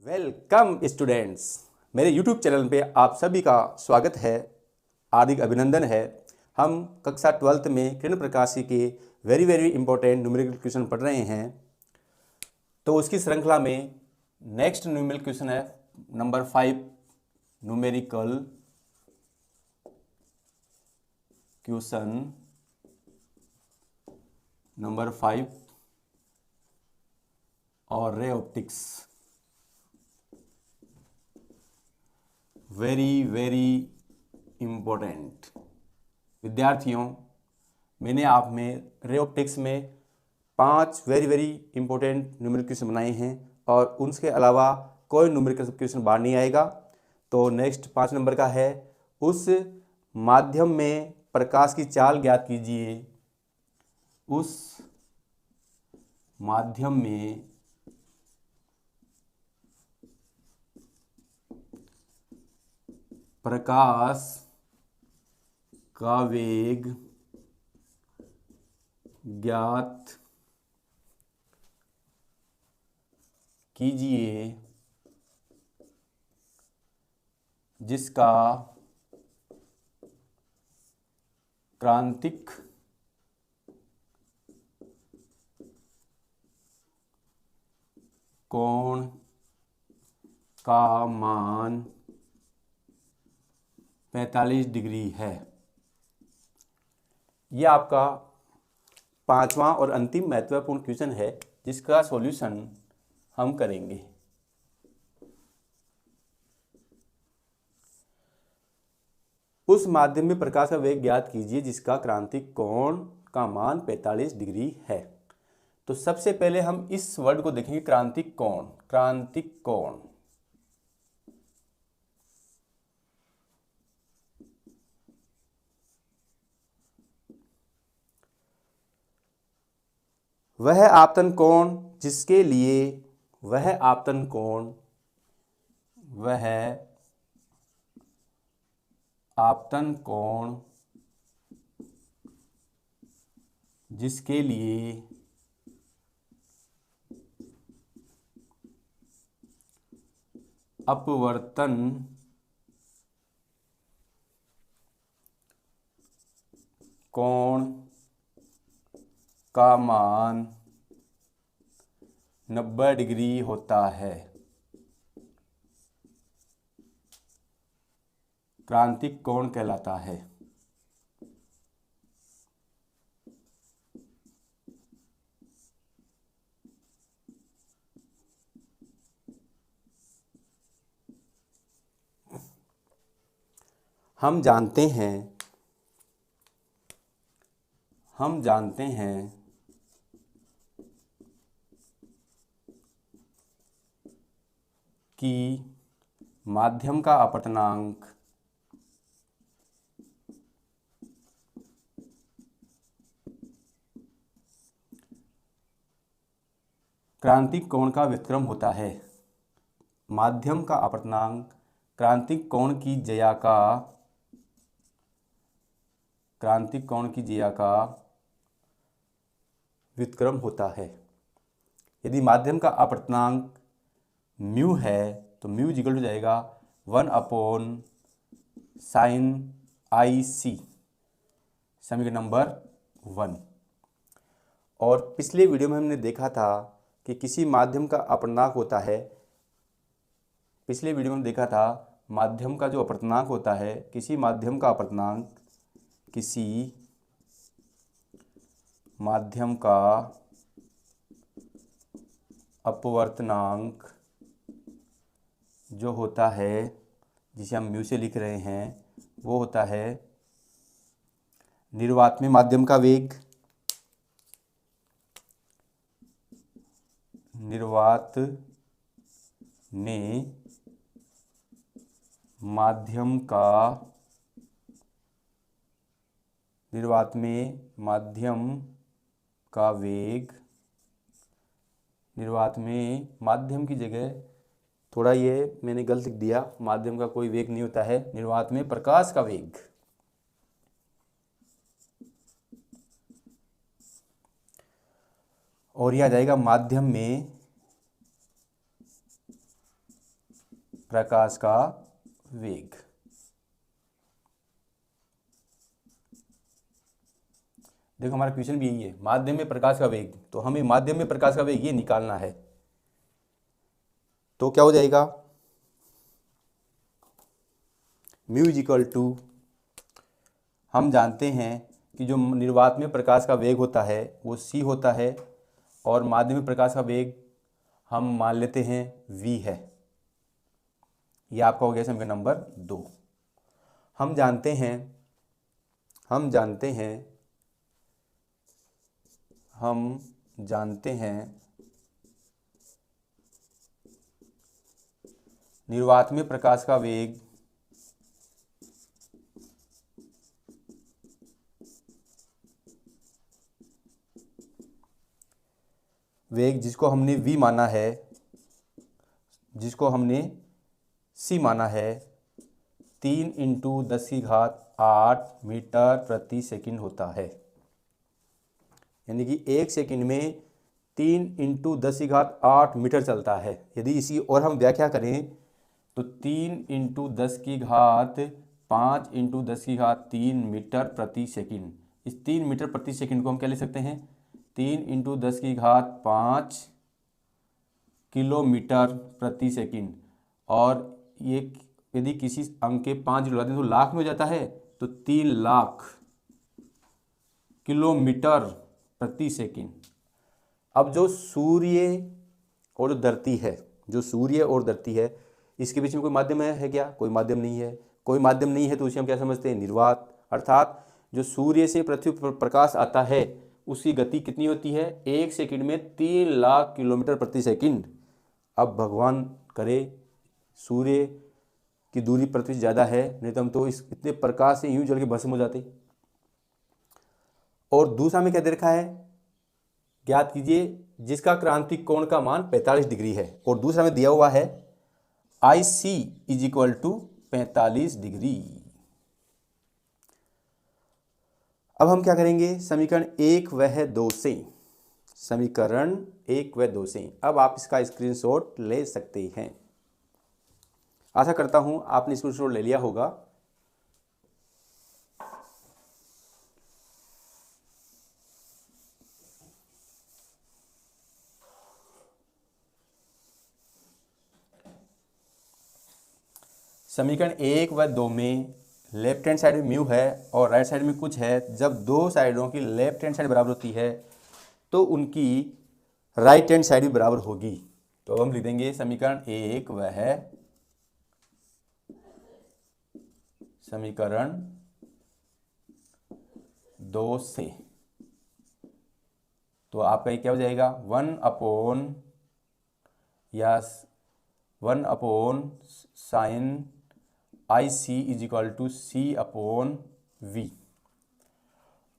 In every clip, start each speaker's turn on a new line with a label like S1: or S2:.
S1: Welcome students, मेरे YouTube channel पे आप सभी का स्वागत है, हार्दिक अभिनंदन है। हम कक्षा 12th में किरण प्रकाशी के वेरी इंपॉर्टेंट न्यूमेरिकल क्वेश्चन पढ़ रहे हैं। तो उसकी श्रृंखला में नेक्स्ट न्यूमेरिकल क्वेश्चन है नंबर 5, न्यूमेरिकल क्वेश्चन नंबर 5 और रे ऑप्टिक्स। वेरी इम्पोर्टेंट विद्यार्थियों, मैंने आप में रे ऑप्टिक्स में 5 वेरी इंपॉर्टेंट न्यूमेरिकल क्वेश्चन बनाए हैं और उनके अलावा कोई न्यूमेरिकल क्वेश्चन बाहर नहीं आएगा। तो नेक्स्ट 5 नंबर का है, उस माध्यम में प्रकाश की चाल ज्ञात कीजिए। उस माध्यम में प्रकाश का वेग ज्ञात कीजिए जिसका क्रांतिक कोण का मान 45 डिग्री है। यह आपका 5वां और अंतिम महत्वपूर्ण क्वेश्चन है जिसका सॉल्यूशन हम करेंगे। उस माध्यम में प्रकाश का वेग ज्ञात कीजिए जिसका क्रांतिक कोण का मान 45 डिग्री है। तो सबसे पहले हम इस वर्ड को देखेंगे, क्रांतिक कोण। क्रांतिक कोण वह आपतन कोण जिसके लिए वह आपतन कोण जिसके लिए अपवर्तन कोण का मान 90 डिग्री होता है, क्रांतिक कोण कहलाता है। हम जानते हैं कि माध्यम का अपवर्तनांक क्रांतिक कोण का व्युत्क्रम होता है। माध्यम का अपवर्तनांक क्रांतिक कोण की ज्या का व्युत्क्रम होता है। यदि माध्यम का अपवर्तनांक म्यू है तो म्यू इक्वल हो जाएगा 1/sin समीकरण नंबर 1। और पिछले वीडियो में हमने देखा था कि किसी माध्यम का अपवर्तनांक होता है। पिछले वीडियो में देखा था माध्यम का जो अपवर्तनांक होता है, किसी माध्यम का अपवर्तनांक जो होता है, जिसे हम म्यू से लिख रहे हैं, वो होता है निर्वात में माध्यम का वेग, निर्वात में माध्यम का वेग, निर्वात में माध्यम की जगह थोड़ा ये मैंने गलत लिख दिया, माध्यम का कोई वेग नहीं होता है, निर्वात में प्रकाश का वेग। और यह आ जाएगा माध्यम में प्रकाश का वेग। देखो हमारा क्वेश्चन भी यही है, माध्यम में प्रकाश का वेग, तो हमें माध्यम में प्रकाश का वेग ये निकालना है। तो क्या हो जाएगा, म्यू इज इक्वल टू, हम जानते हैं कि जो निर्वात में प्रकाश का वेग होता है वो c होता है, और माध्यम में प्रकाश का वेग हम मान लेते हैं v है। ये आपका हो गया समीकरण नंबर 2। हम जानते हैं निर्वात में प्रकाश का वेग जिसको हमने v माना है, जिसको हमने c माना है, 3 × 10⁸ मीटर प्रति सेकंड होता है। यानी कि 1 सेकंड में 3 × 10⁸ मीटर चलता है। यदि इसी और हम व्याख्या करें तो 3 × 10⁵ 5 × 10⁻³ मीटर प्रति सेकंड। इस 3 मीटर प्रति सेकंड को हम क्या ले सकते हैं, 3 × 10⁵ किलोमीटर प्रति सेकंड। और ये यदि किसी अंक के 5 जीरो लगाते हैं तो लाख में हो जाता है, तो 3 लाख किलोमीटर प्रति सेकंड। अब जो सूर्य और धरती है, इसके बीच में कोई माध्यम है क्या? कोई माध्यम नहीं है। कोई माध्यम नहीं है तो उसे हम क्या समझते हैं, निर्वात। अर्थात जो सूर्य से पृथ्वी पर प्रकाश आता है उसकी गति कितनी होती है, 1 सेकंड में 3 लाख किलोमीटर प्रति सेकंड। अब भगवान करे सूर्य की दूरी पृथ्वी से ज़्यादा है, नहीं तो हम तो इस इतने प्रकाश से यूं जल के भस्म हो जाते। और दूसरा में क्या दे रखा है, ज्ञात कीजिए जिसका क्रांतिक कोण का मान 45 डिग्री है। और दूसरा में दिया हुआ है IC = 45 डिग्री। अब हम क्या करेंगे, समीकरण 1 व 2 से अब आप इसका स्क्रीनशॉट ले सकते हैं। आशा करता हूं आपने स्क्रीनशॉट ले लिया होगा। समीकरण 1 व 2 में लेफ्ट हैंड साइड में म्यू है और राइट साइड में कुछ है। जब दो साइडों की लेफ्ट हैंड साइड बराबर होती है तो उनकी राइट हैंड साइड भी बराबर होगी। तो हम लिख देंगे समीकरण 1 व समीकरण 2 से। तो आपका ये क्या हो जाएगा, 1/sin IC = C/V।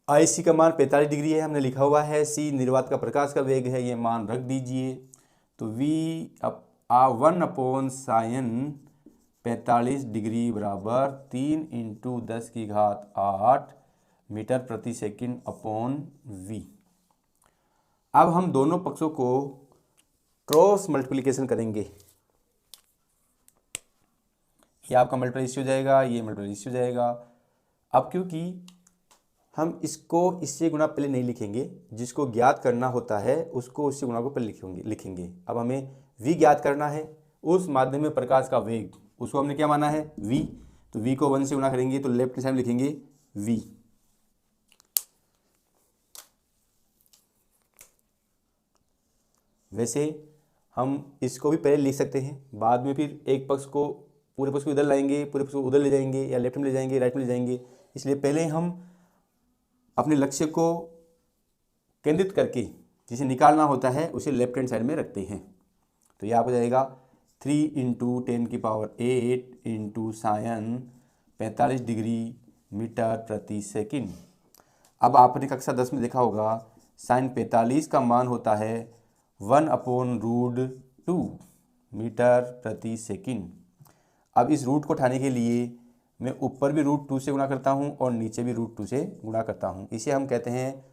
S1: IC का मान 45 डिग्री है, हमने लिखा हुआ है। C निर्वात का प्रकाश का वेग है, ये मान रख दीजिए। तो V1/sin 45 डिग्री बराबर 3 × 10⁸ मीटर प्रति सेकंड V। अब हम दोनों पक्षों को क्रॉस मल्टीप्लिकेशन करेंगे। ये आपका मल्टीप्लाई इससे हो जाएगा, ये मल्टीप्लाई इससे हो जाएगा। अब क्योंकि हम इसको इससे गुणा पहले नहीं लिखेंगे, जिसको ज्ञात करना होता है उसको उससे गुणा को पहले लिखेंगे। अब हमें v ज्ञात करना है, उस माध्यम में प्रकाश का वेग, उसको हमने क्या माना है, v। तो v को 1 से गुणा करेंगे तो लेफ्ट साइड में लिखेंगे v। वैसे हम इसको भी पहले लिख सकते हैं, बाद में फिर एक पक्ष को पूरे पक्ष को इधर लाएंगे, पूरे पक्ष को उधर ले जाएंगे, या लेफ्ट में ले जाएंगे, राइट में ले जाएंगे। इसलिए पहले हम अपने लक्ष्य को केंद्रित करके जिसे निकालना होता है उसे लेफ्ट हैंड साइड में रखते हैं। तो यह आपको जाएगा 3 × 10⁸ × sin 45 डिग्री मीटर प्रति सेकंड। अब आपने कक्षा 10 में देखा होगा sin 45 का मान होता है 1/√2 मीटर प्रति सेकंड। अब इस रूट को उठाने के लिए मैं ऊपर भी √2 से गुणा करता हूं और नीचे भी √2 से गुणा करता हूं। इसे हम कहते हैं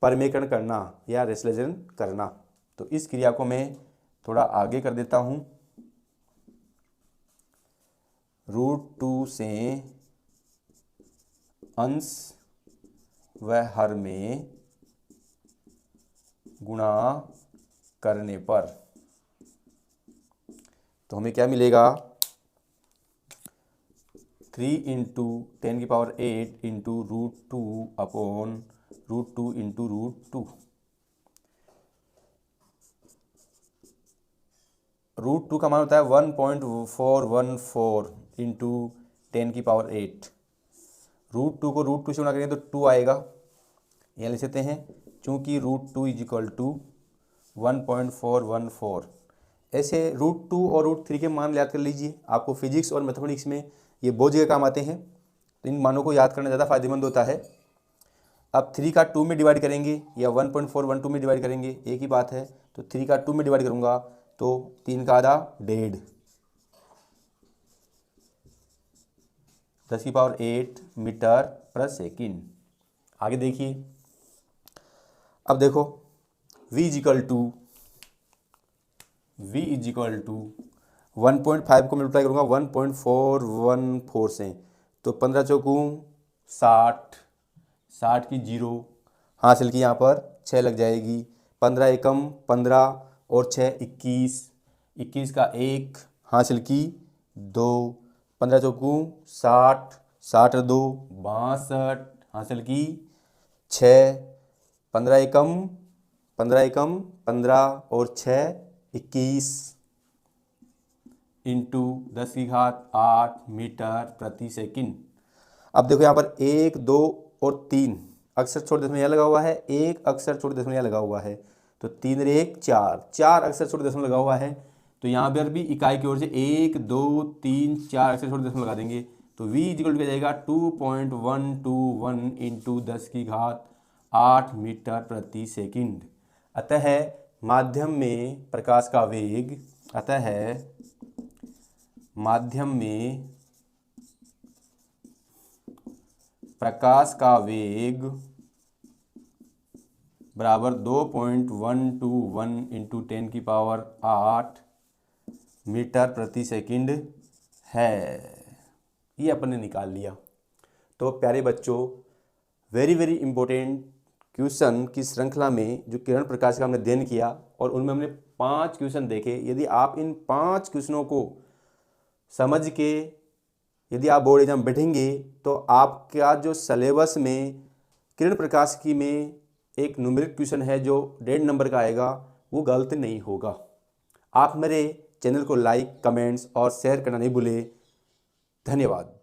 S1: परिमेयकरण करना या रेशनलाइजेशन करना। तो इस क्रिया को मैं थोड़ा आगे कर देता हूं। √2 से अंश व हर में गुणा करने पर, तो हमें क्या मिलेगा, 3 इंटू 10⁸ इंटू √2 अपॉन √2 इंटू √2। √2 का मान होता है 1.414 इंटू 10⁸। √2 को √2 से गुणा करेंगे तो 2 आएगा, यहाँ लिख सकते हैं, चूँकि √2 = 1.414। ऐसे √2 और √3 के मान याद कर लीजिए, आपको फिजिक्स और मैथमेटिक्स में ये बहुत जगह काम आते हैं, तो इन मानों को याद करना ज़्यादा फायदेमंद होता है। अब 3 का 2 में डिवाइड करेंगे या 1.412 में डिवाइड करेंगे, एक ही बात है। तो 3 का 2 में डिवाइड करूँगा तो 3 का आधा 1.5, 10⁸ मीटर पर सेकंड। आगे देखिए, अब देखो v = 1.5 को मल्टीप्लाई करूँगा 1.414 से, तो 15 चौकू 60, 60 की 0 हासिल की, यहाँ पर 6 लग जाएगी, 15 एकम 15 और 6 21, 21 का 1 हासिल की 2, 15 चौकू 60, 60 और 2 62 हासिल की 6, 15 एकम 15 और 6 21 इंटू 10⁸ मीटर प्रति सेकंड। अब देखो यहाँ पर 1 2 और 3 अक्षर छोटे दशमलव यहाँ लगा हुआ है, 1 अक्षर छोटे दशमलव यहाँ लगा हुआ है, तो 3 और 1 4, 4 अक्षर छोटे दशमलव लगा हुआ है, तो यहाँ पर भी इकाई की ओर से 1 2 3 4 अक्षर छोटे दशमलव लगा देंगे, तो v = क्या जाएगा 2.121 इंटू 10⁸ मीटर प्रति सेकंड। अतः माध्यम में प्रकाश का वेग, माध्यम में प्रकाश का वेग बराबर 2.121 इंटू 10⁸ मीटर प्रति सेकंड है। ये अपन ने निकाल लिया। तो प्यारे बच्चों, वेरी इम्पोर्टेंट क्वेश्चन की श्रृंखला में जो किरण प्रकाश का हमने अध्ययन किया और उनमें हमने 5 क्वेश्चन देखे। यदि आप इन 5 क्वेश्चनों को समझ के यदि आप बोर्ड एग्जाम बैठेंगे तो आपका जो सिलेबस में किरण प्रकाश की में एक न्यूमेरिक क्वेश्चन है जो 1.5 नंबर का आएगा, वो गलत नहीं होगा। आप मेरे चैनल को लाइक, कमेंट्स और शेयर करना नहीं भूलें। धन्यवाद।